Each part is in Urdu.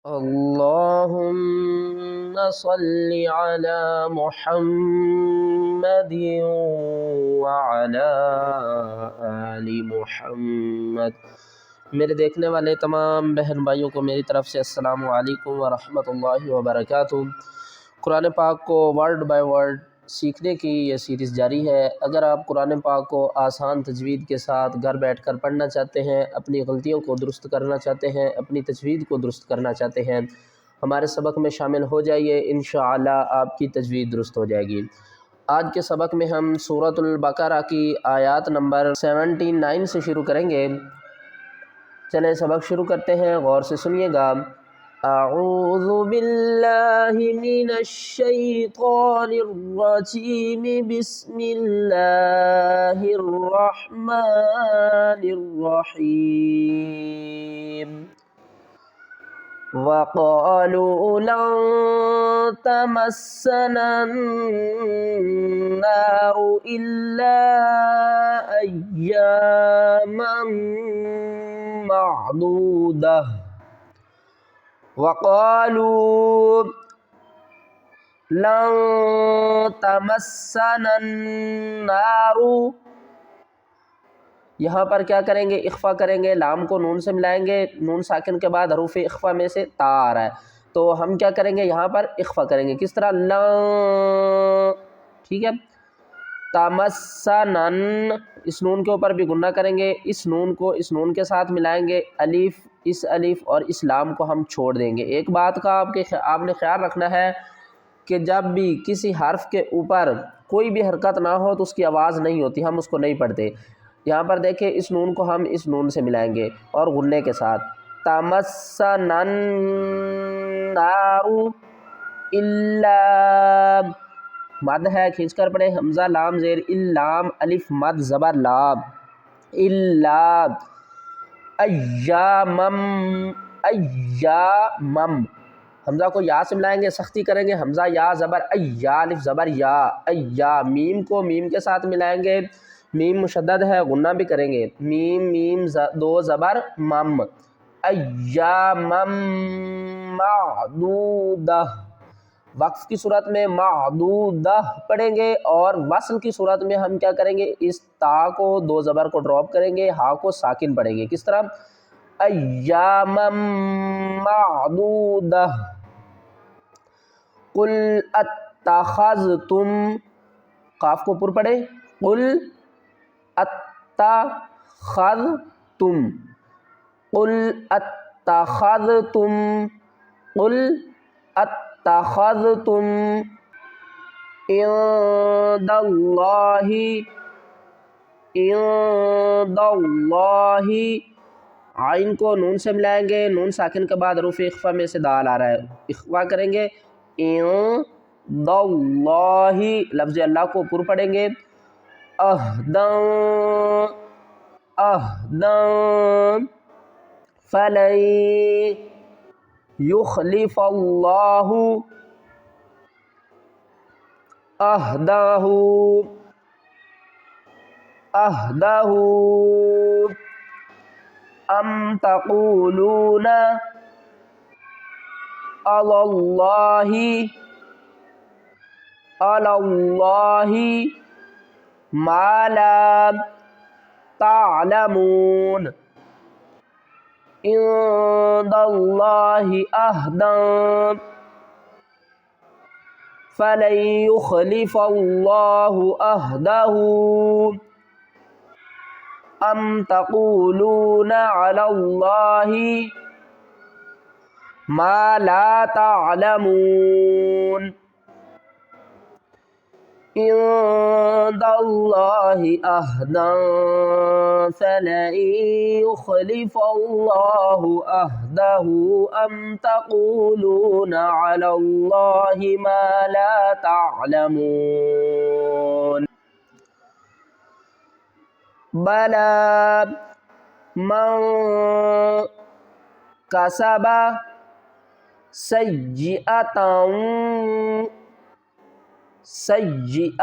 اللهم صل على محمد وعلى آل محمد۔ میرے دیکھنے والے تمام بہن بھائیوں کو میری طرف سے السلام علیکم ورحمۃ اللہ وبرکاتہ۔ قرآن پاک کو ورڈ بائی ورڈ سیکھنے کی یہ سیریز جاری ہے۔ اگر آپ قرآن پاک کو آسان تجوید کے ساتھ گھر بیٹھ کر پڑھنا چاہتے ہیں، اپنی غلطیوں کو درست کرنا چاہتے ہیں، اپنی تجوید کو درست کرنا چاہتے ہیں، ہمارے سبق میں شامل ہو جائیے، انشاءاللہ آپ کی تجوید درست ہو جائے گی۔ آج کے سبق میں ہم سورۃ البقرہ کی آیات نمبر 79 سے شروع کریں گے۔ چلیں سبق شروع کرتے ہیں، غور سے سنیے گا۔ اعوذ باللہ من الشیطان الرجیم، بسم اللہ الرحمن الرحیم۔ وَقَالُوا لَن تَمَسَّنَا النَّارُ إِلَّا أَيَّامًا مَّعْدُودَةً وَقَالُوا لَن تَمَسَّنَا النَّارُ، یہاں پر کیا کریں گے؟ اخفا کریں گے، لام کو نون سے ملائیں گے، نون ساکن کے بعد حروف اخفا میں سے تا آ رہا ہے، تو ہم کیا کریں گے؟ یہاں پر اخفا کریں گے۔ کس طرح؟ لن، ٹھیک ہے، تمسنن، اس نون کے اوپر بھی غنہ کریں گے، اس نون کو اس نون کے ساتھ ملائیں گے، الف، اس الف اور اس لام کو ہم چھوڑ دیں گے۔ ایک بات کا آپ نے خیال رکھنا ہے کہ جب بھی کسی حرف کے اوپر کوئی بھی حرکت نہ ہو تو اس کی آواز نہیں ہوتی، ہم اس کو نہیں پڑھتے۔ یہاں پر دیکھیں، اس نون کو ہم اس نون سے ملائیں گے اور غنے کے ساتھ، تمسنا النار الا، مد ہے، کھینچ کر پڑھیں، حمزہ لام زیر اللام، الف مد زبر لام، الا ایامم، ایامم، حمزہ کو یا سے ملائیں گے، سختی کریں گے، حمزہ یا زبر ایا، الف زبر یا، ایا، میم کو میم کے ساتھ ملائیں گے، میم مشدد ہے، غنہ بھی کریں گے، میم میم دو زبر مم، ایامم معدودہ، وقف کی صورت میں معدودہ پڑھیں گے، اور وصل کی صورت میں ہم کیا کریں گے؟ اس تا کو دو زبر کو ڈراپ کریں گے، ہا کو ساکن پڑھیں گے۔ کس طرح؟ ایامم معدودہ۔ قل اتخذتم، قاف کو پر پڑھیں، قل اتخذتم، قل اتخذتم، قل اتخذتم عند اللہ، عند اللہ، عین کو نون سے ملائیں گے، نون ساکن کے بعد حروف اخفا میں سے دال آ رہا ہے، اخفا کریں گے، عند اللہ، لفظ اللہ کو پر پڑھیں گے، اہدن، اہدن، فلن یخلف اللہ عہدہ، عہدہ، ام تقولون علی اللہ، علی اللہ ما لا تعلمون، عند اللہ عہدا فلن یخلف اللہ عہدہ، ام تقولون علی اللہ ما لا تعلمون، عند اللہ عہدا فلن یخلف اللہ عہدہ، ام تقولون علی اللہ ما لا تعلمون۔ بلا من کسب سیئۃ، سیئۃ،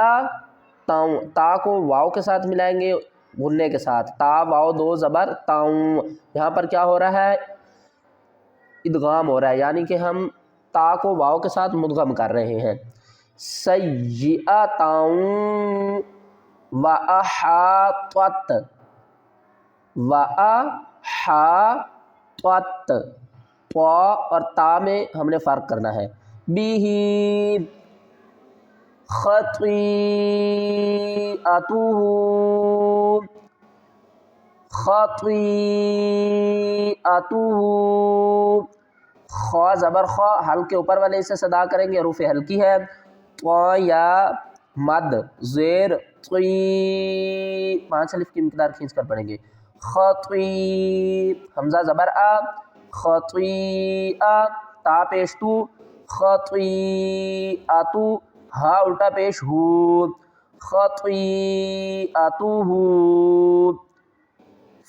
تا کو واو کے ساتھ ملائیں گے، غنے کے ساتھ، تا واو دو زبر تاؤں، یہاں پر کیا ہو رہا ہے؟ ادغام ہو رہا ہے، یعنی کہ ہم تا کو واو کے ساتھ مدغم کر رہے ہیں۔ سیئۃً وَأَحَاطَتْ، وَأَحَاطَتْ، طا اور تا میں ہم نے فرق کرنا ہے۔ بِهِ خَطِيئَتُهُ، خَطِيئَتُهُ، خا زبر خا حلق کے اوپر والے سے صدا کریں گے، حروف ہلکی ہے۔ طا یا مد زیر طی، 5 الف کی مقدار کھینچ کر پڑھیں گے۔ خطی، حمزہ زبر آ، خطیئہ، تا پیش تو، خطیئتو، ہا الٹا پیش ہو، خطیئتہ،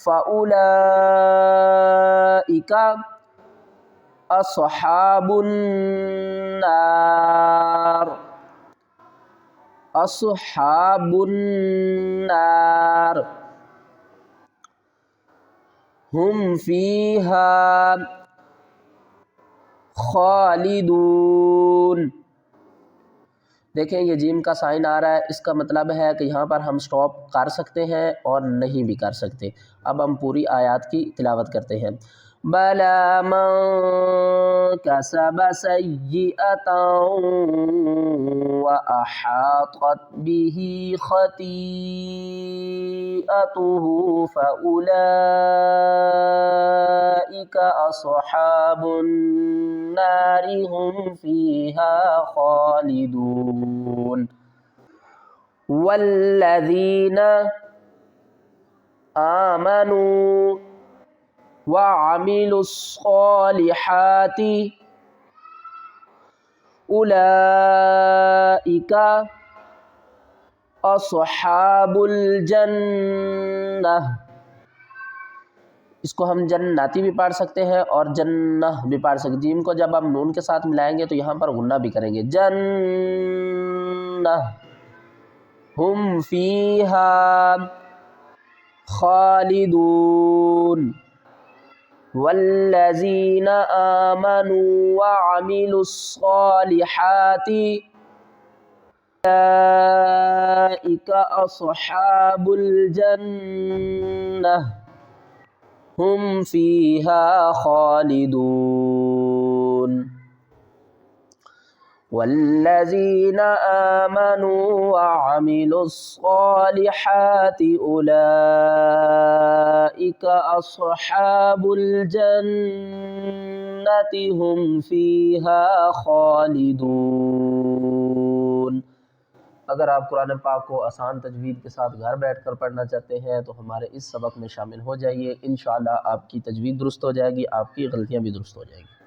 فَأُولَئِکَ اصحاب النار، اصحاب النار، ہم فیہا خالدون۔ دیکھیں یہ جیم کا سائن آ رہا ہے، اس کا مطلب ہے کہ یہاں پر ہم سٹاپ کر سکتے ہیں اور نہیں بھی کر سکتے۔ اب ہم پوری آیات کی تلاوت کرتے ہیں۔ بَلَىٰ مَن كَسَبَ سَيِّئَةً وَأَحَاطَتْ بِهِ خَطِيئَتُهُ فَأُولَئِكَ أَصْحَابُ النَّارِ هُمْ فِيهَا خَالِدُونَ۔ وَالَّذِينَ آمَنُوا وَعَمِلُوا الصَّالِحَاتِ أُولَئِكَ أَصْحَابُ الْجَنَّةِ، اس کو ہم جناتی بھی پڑھ سکتے ہیں اور جنہ بھی پڑھ سکتے ہیں۔ جیم کو جب ہم نون کے ساتھ ملائیں گے تو یہاں پر غنہ بھی کریں گے، جنہ، ہم فیہا خالدون۔ والذین آمنوا وعملوا الصالحات أولئک اصحاب الجنہ ہم فیہا خالدون۔ والذین آمنوا وعملوا الصالحات أولئک اصحاب الجنة ہم فیہا خالدون۔ اگر آپ قرآن پاک کو آسان تجوید کے ساتھ گھر بیٹھ کر پڑھنا چاہتے ہیں تو ہمارے اس سبق میں شامل ہو جائیے، انشاءاللہ آپ کی تجوید درست ہو جائے گی، آپ کی غلطیاں بھی درست ہو جائیں گی۔